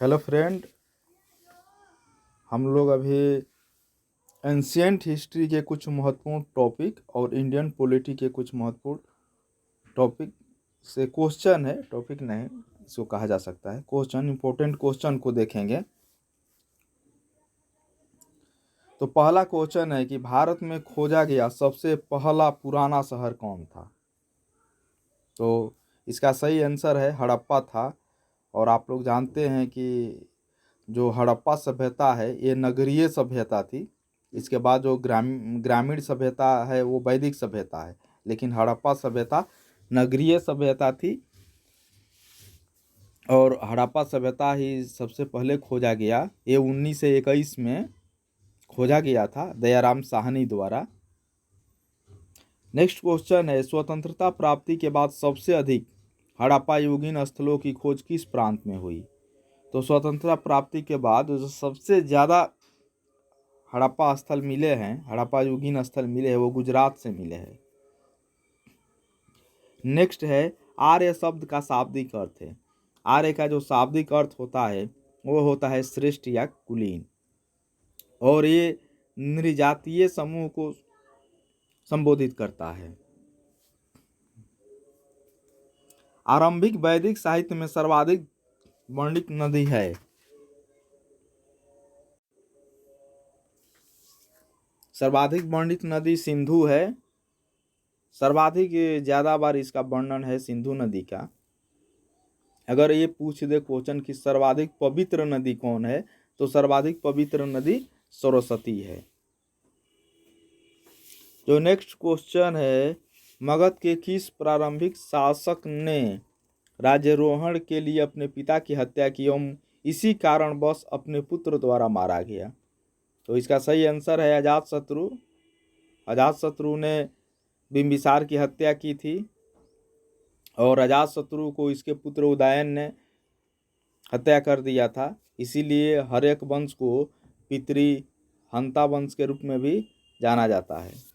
Hello friend, हम लोग अभी एंशियंट हिस्ट्री के कुछ महत्वपूर्ण टॉपिक और इंडियन पॉलिटी के कुछ महत्वपूर्ण टॉपिक से क्वेश्चन है, टॉपिक नहीं इसको कहा जा सकता है, क्वेश्चन, इंपॉर्टेंट क्वेश्चन को देखेंगे। तो पहला क्वेश्चन है कि भारत में खोजा गया सबसे पहला पुराना शहर कौन था। तो इसका सही आंसर है हड़प्पा था। और आप लोग जानते हैं कि जो हड़प्पा सभ्यता है ये नगरीय सभ्यता थी। इसके बाद जो ग्रामीण सभ्यता है वो वैदिक सभ्यता है, लेकिन हड़प्पा सभ्यता नगरीय सभ्यता थी। और हड़प्पा सभ्यता ही सबसे पहले खोजा गया। ये 1921 में खोजा गया था दयाराम साहनी द्वारा। नेक्स्ट क्वेश्चन है, स्वतंत्रता प्राप्ति के बाद सबसे अधिक हड़प्पा युगीन स्थलों की खोज किस प्रांत में हुई। तो स्वतंत्रता प्राप्ति के बाद जो सबसे ज़्यादा हड़प्पा स्थल मिले हैं, हड़प्पा युगीन स्थल मिले हैं, वो गुजरात से मिले हैं। नेक्स्ट है, आर्य शब्द का शाब्दिक अर्थ है। आर्य का जो शाब्दिक अर्थ होता है वो होता है श्रेष्ठ या कुलीन, और ये नृजातीय समूह को संबोधित करता है। आरंभिक वैदिक साहित्य में सर्वाधिक वर्णित नदी है। सर्वाधिक वर्णित नदी सिंधु है। सर्वाधिक ज्यादा बार इसका वर्णन है सिंधु नदी का। अगर ये पूछ दे क्वेश्चन कि सर्वाधिक पवित्र नदी कौन है, तो सर्वाधिक पवित्र नदी सरस्वती है। जो नेक्स्ट क्वेश्चन है, मगध के किस प्रारंभिक शासक ने राज्यारोहण के लिए अपने पिता की हत्या की एवं इसी कारणवश अपने पुत्र द्वारा मारा गया। तो इसका सही आंसर है अजातशत्रु। अजातशत्रु ने बिंबिसार की हत्या की थी और अजातशत्रु को इसके पुत्र उदयन ने हत्या कर दिया था। इसीलिए हर्यक वंश को पितृ हंता वंश के रूप में भी जाना जाता है।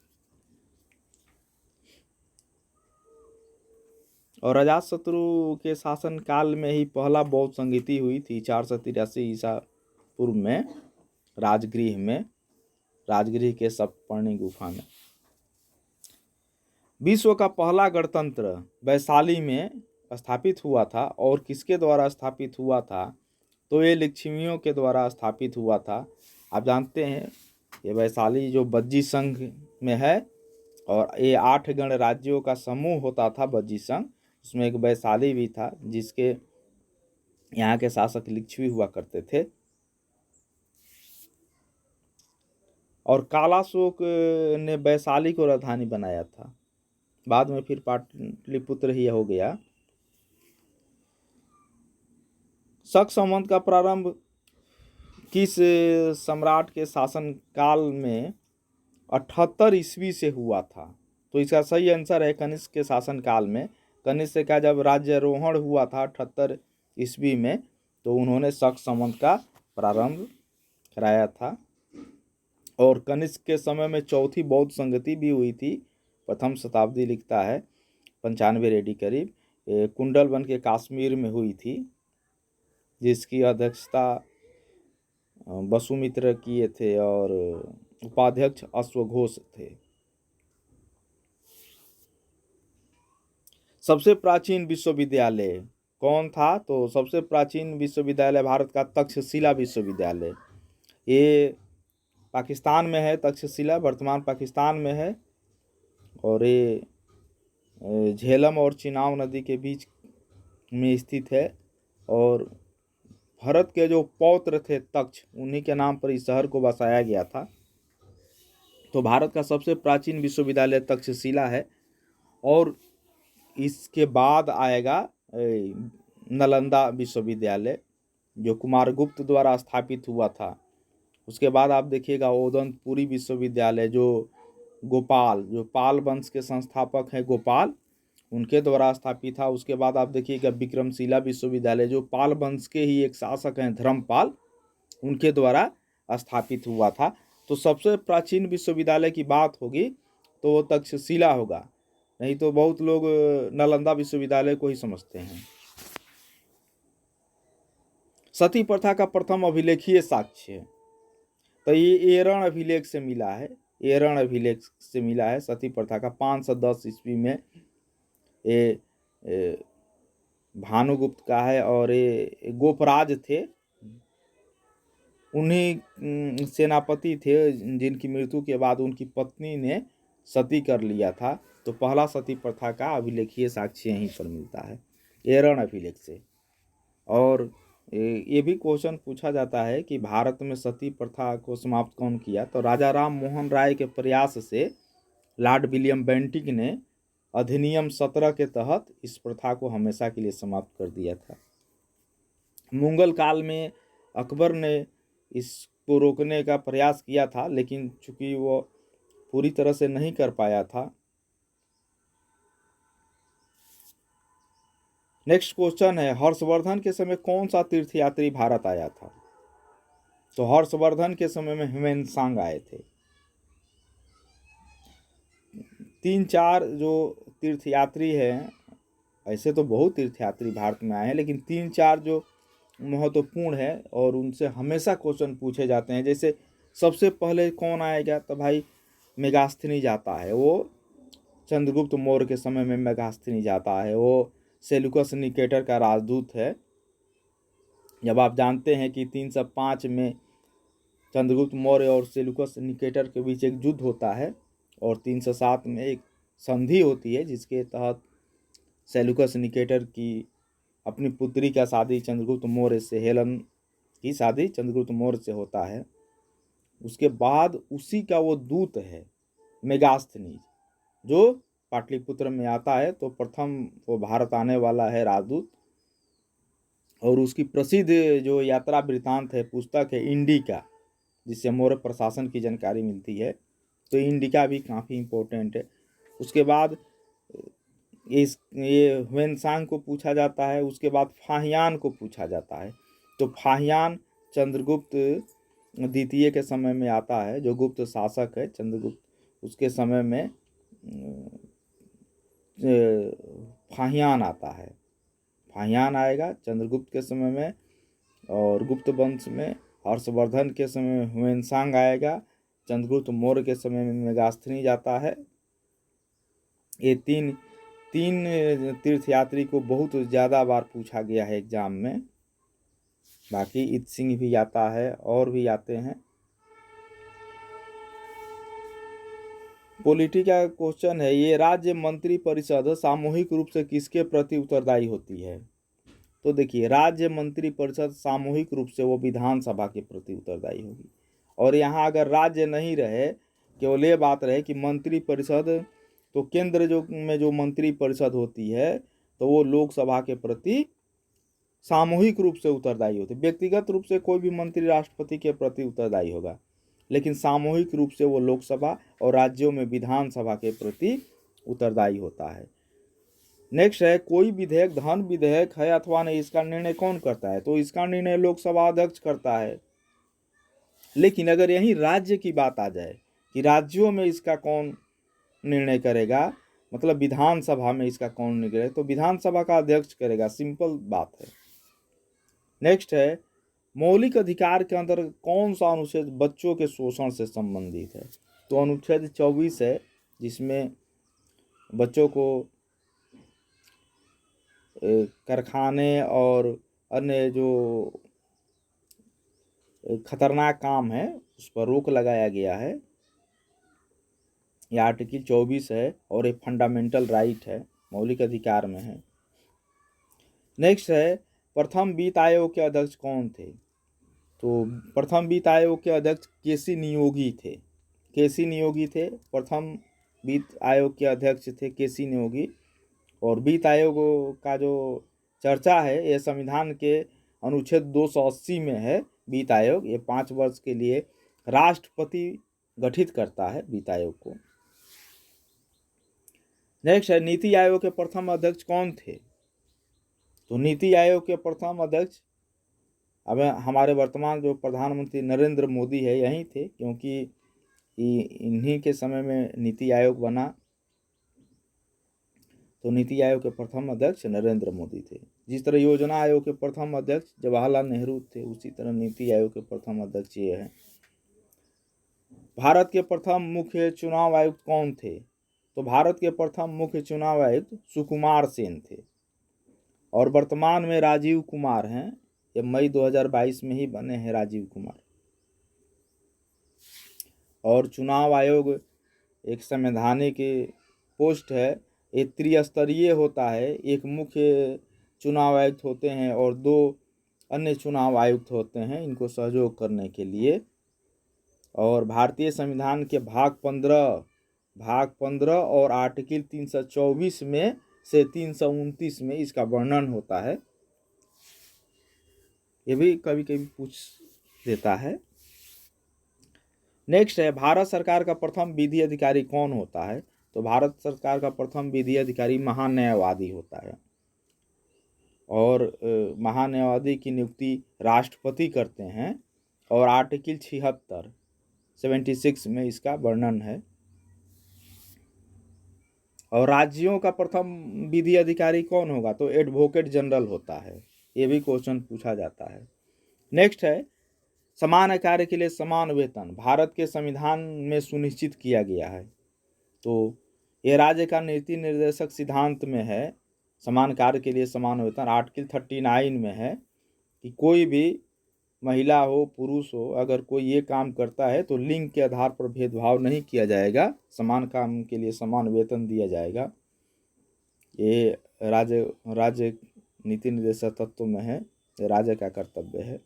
और अजातशत्रु के शासन काल में ही पहला बौद्ध संगीति हुई थी 483 ईसा पूर्व में, राजगृह के सप्तपर्णी गुफा में। विश्व का पहला गणतंत्र वैशाली में स्थापित हुआ था, और किसके द्वारा स्थापित हुआ था, तो ये लिच्छवियों के द्वारा स्थापित हुआ था। आप जानते हैं ये वैशाली जो बज्जी संघ में है, और ये 8 गणराज्यों का समूह होता था बज्जी संघ, उसमें एक वैशाली भी था जिसके यहाँ के शासक लिच्छवी हुआ करते थे। और कालाशोक ने वैशाली को राजधानी बनाया था, बाद में फिर पाटलिपुत्र ही हो गया। शक संवत का प्रारंभ किस सम्राट के शासन काल में 78 ईस्वी से हुआ था। तो इसका सही आंसर है कनिष्क के शासन काल में। कनिष्क का जब राज्यारोहण हुआ था 78 ईस्वी में, तो उन्होंने शक संवत का प्रारंभ कराया था। और कनिष्क के समय में चौथी बौद्ध संगति भी हुई थी, प्रथम शताब्दी लिखता है 95 रेडी करीब, कुंडलवन के कश्मीर में हुई थी, जिसकी अध्यक्षता वसुमित्र किए थे और उपाध्यक्ष अश्वघोष थे। सबसे प्राचीन विश्वविद्यालय कौन था, तो सबसे प्राचीन विश्वविद्यालय भारत का तक्षशिला विश्वविद्यालय। ये पाकिस्तान में है, तक्षशिला वर्तमान पाकिस्तान में है, और ये झेलम और चिनाब नदी के बीच में स्थित है। और भरत के जो पौत्र थे तक्ष, उन्हीं के नाम पर इस शहर को बसाया गया था। तो भारत का सबसे प्राचीन विश्वविद्यालय तक्षशिला है। और इसके बाद आएगा नालंदा विश्वविद्यालय, जो कुमारगुप्त द्वारा स्थापित हुआ था। उसके बाद आप देखिएगा ओदंतपुरी विश्वविद्यालय, जो पाल वंश के संस्थापक हैं गोपाल, उनके द्वारा स्थापित था। उसके बाद आप देखिएगा विक्रमशिला विश्वविद्यालय, जो पाल वंश के ही एक शासक हैं धर्मपाल, उनके द्वारा स्थापित हुआ था। तो सबसे प्राचीन विश्वविद्यालय की बात होगी तो वो तक्षशिला होगा, नहीं तो बहुत लोग नालंदा विश्वविद्यालय को ही समझते हैं। सती प्रथा का प्रथम अभिलेखीय साक्ष्य, तो ये एरण अभिलेख से मिला है, एरण अभिलेख से मिला है सती प्रथा का। 510 ईस्वी में ये भानुगुप्त का है, और ये गोपराज थे, उन्हीं सेनापति थे जिनकी मृत्यु के बाद उनकी पत्नी ने सती कर लिया था। तो पहला सती प्रथा का अभिलेखीय साक्ष्य यहीं पर मिलता है, एरण अभिलेख से। और ये भी क्वेश्चन पूछा जाता है कि भारत में सती प्रथा को समाप्त कौन किया, तो राजा राम मोहन राय के प्रयास से लॉर्ड विलियम बेंटिक ने अधिनियम 17 के तहत इस प्रथा को हमेशा के लिए समाप्त कर दिया था। मुगल काल में अकबर ने इसको रोकने का प्रयास किया था, लेकिन चूंकि वो पूरी तरह से नहीं कर पाया था। नेक्स्ट क्वेश्चन है, हर्षवर्धन के समय कौन सा तीर्थयात्री भारत आया था? तो हर्षवर्धन के समय में ह्वेनसांग आए थे। 3-4 जो तीर्थयात्री हैं, ऐसे तो बहुत तीर्थयात्री भारत में आए हैं, लेकिन 3-4 जो महत्वपूर्ण है और उनसे हमेशा क्वेश्चन पूछे जाते हैं। जैसे सबसे पहले कौन आएगा, तो भाई मेगास्थनी जाता है, वो चंद्रगुप्त मौर्य के समय में मेगास्थनी जाता है, वो सेल्यूकस निकेटर का राजदूत है। जब आप जानते हैं कि 305 में चंद्रगुप्त मौर्य और सेल्यूकस निकेटर के बीच एक युद्ध होता है, और 307 में एक संधि होती है जिसके तहत सेल्यूकस निकेटर की अपनी पुत्री का शादी चंद्रगुप्त मौर्य से, हेलन की शादी चंद्रगुप्त मौर्य से होता है। उसके बाद उसी का वो दूत है मेगास्थनीज, जो पाटलिपुत्र में आता है। तो प्रथम वो भारत आने वाला है राजदूत। और उसकी प्रसिद्ध जो यात्रा वृत्तांत है, पुस्तक है इंडिका, जिससे मौर्य प्रशासन की जानकारी मिलती है। तो इंडिका भी काफ़ी इम्पोर्टेंट है। उसके बाद ये ह्वेनसांग को पूछा जाता है। उसके बाद फाहियान को पूछा जाता है। तो फाहियान चंद्रगुप्त द्वितीय के समय में आता है, जो गुप्त शासक है चंद्रगुप्त, उसके समय में फाहियान आता है। फाहियान आएगा चंद्रगुप्त के समय में, और गुप्त वंश में हर्षवर्धन के समय में ह्वेनसांग आएगा, चंद्रगुप्त मौर्य के समय में मेगास्थनी जाता है। ये तीन तीर्थयात्री को बहुत ज़्यादा बार पूछा गया है एग्जाम में। बाकी इत सिंह भी आता है और भी आते हैं। पॉलिटी का क्वेश्चन है, ये राज्य मंत्री परिषद सामूहिक रूप से किसके प्रति उत्तरदायी होती है? तो देखिए, राज्य मंत्री परिषद सामूहिक रूप से वो विधानसभा के प्रति उत्तरदायी होगी। और यहाँ अगर राज्य नहीं रहे, केवल ये बात रहे कि मंत्री परिषद, तो केंद्र जो मंत्री परिषद होती है, तो वो लोकसभा के प्रति सामूहिक रूप से उत्तरदायी होती है। व्यक्तिगत रूप से कोई भी मंत्री राष्ट्रपति के प्रति उत्तरदायी होगा, लेकिन सामूहिक रूप से वो लोकसभा और राज्यों में विधानसभा के प्रति उत्तरदायी होता है। नेक्स्ट है, कोई विधेयक धन विधेयक है अथवा नहीं, इसका निर्णय कौन करता है? तो इसका निर्णय लोकसभा अध्यक्ष करता है। लेकिन अगर यही राज्य की बात आ जाए कि राज्यों में इसका कौन निर्णय करेगा, मतलब विधानसभा में इसका कौन निर्णय करेगा, तो विधानसभा का अध्यक्ष करेगा। सिंपल बात है। नेक्स्ट है, मौलिक अधिकार के अंदर कौन सा अनुच्छेद बच्चों के शोषण से संबंधित है? तो अनुच्छेद 24 है, जिसमें बच्चों को कारखाने और अन्य जो खतरनाक काम है उस पर रोक लगाया गया है। यह आर्टिकल 24 है और एक फंडामेंटल राइट है, मौलिक अधिकार में है। नेक्स्ट है, प्रथम वित्त आयोग के अध्यक्ष कौन थे? तो प्रथम वित्त आयोग के अध्यक्ष केसी नियोगी थे। केसी नियोगी थे, प्रथम वित्त आयोग के अध्यक्ष थे केसी नियोगी। और वित्त आयोग का जो चर्चा है, ये संविधान के अनुच्छेद 280 में है। वित्त आयोग ये 5 वर्ष के लिए राष्ट्रपति गठित करता है वित्त आयोग को। नेक्स्ट है, नीति आयोग के प्रथम अध्यक्ष कौन थे? तो नीति आयोग के प्रथम अध्यक्ष अब हमारे वर्तमान जो प्रधानमंत्री नरेंद्र मोदी है यही थे, क्योंकि इन्हीं के समय में नीति आयोग बना। तो नीति आयोग के प्रथम अध्यक्ष नरेंद्र मोदी थे। जिस तरह योजना आयोग के प्रथम अध्यक्ष जवाहरलाल नेहरू थे, उसी तरह नीति आयोग के प्रथम अध्यक्ष ये हैं। भारत के प्रथम मुख्य चुनाव आयुक्त कौन थे? तो भारत के प्रथम मुख्य चुनाव आयुक्त सुकुमार सेन थे और वर्तमान में राजीव कुमार हैं। ये मई 2022 में ही बने हैं राजीव कुमार। और चुनाव आयोग एक संवैधानिक पोस्ट है, ये त्रिस्तरीय होता है। एक मुख्य चुनाव आयुक्त होते हैं और 2 अन्य चुनाव आयुक्त होते हैं इनको सहयोग करने के लिए। और भारतीय संविधान के भाग 15 और आर्टिकल 324 में से 329 में इसका वर्णन होता है। ये भी कभी कभी पूछ देता है। नेक्स्ट है, भारत सरकार का प्रथम विधि अधिकारी कौन होता है? तो भारत सरकार का प्रथम विधि अधिकारी महान्यायवादी होता है और महान्यायवादी की नियुक्ति राष्ट्रपति करते हैं और आर्टिकल 76 में इसका वर्णन है। और राज्यों का प्रथम विधि अधिकारी कौन होगा? तो एडवोकेट जनरल होता है। ये भी क्वेश्चन पूछा जाता है। नेक्स्ट है, समान कार्य के लिए समान वेतन भारत के संविधान में सुनिश्चित किया गया है। तो ये राज्य का नीति निर्देशक सिद्धांत में है। समान कार्य के लिए समान वेतन आर्टिकल 39 में है कि कोई भी महिला हो पुरुष हो, अगर कोई ये काम करता है तो लिंग के आधार पर भेदभाव नहीं किया जाएगा, समान काम के लिए समान वेतन दिया जाएगा। ये राज्य नीति निर्देशक तत्व में है, ये राज्य का कर्तव्य है।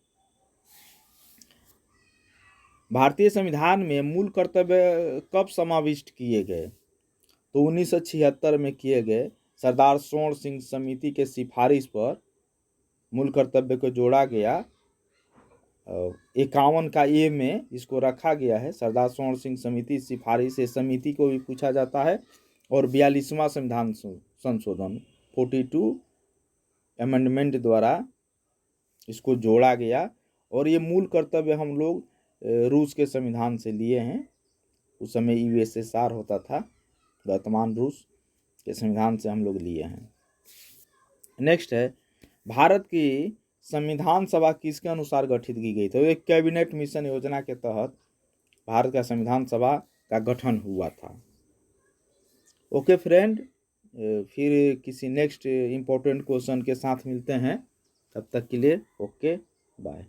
भारतीय संविधान में मूल कर्तव्य कब समाविष्ट किए गए? तो 1976 में किए गए। सरदार स्वर्ण सिंह समिति के सिफारिश पर मूल कर्तव्य को जोड़ा गया। 51 का ए में इसको रखा गया है। सरदार स्वर्ण सिंह समिति सिफारिश से समिति को भी पूछा जाता है। और 42वां संविधान संशोधन 42 अमेंडमेंट द्वारा इसको जोड़ा गया। और ये मूल कर्तव्य हम लोग रूस के संविधान से लिए हैं। उस समय यूएसएसआर होता था, वर्तमान रूस के संविधान से हम लोग लिए हैं। नेक्स्ट है, भारत की संविधान सभा किसके अनुसार गठित की गई? तो एक कैबिनेट मिशन योजना के तहत भारत का संविधान सभा का गठन हुआ था। ओके फ्रेंड, फिर किसी नेक्स्ट इम्पोर्टेंट क्वेश्चन के साथ मिलते हैं। तब तक के लिए ओके बाय।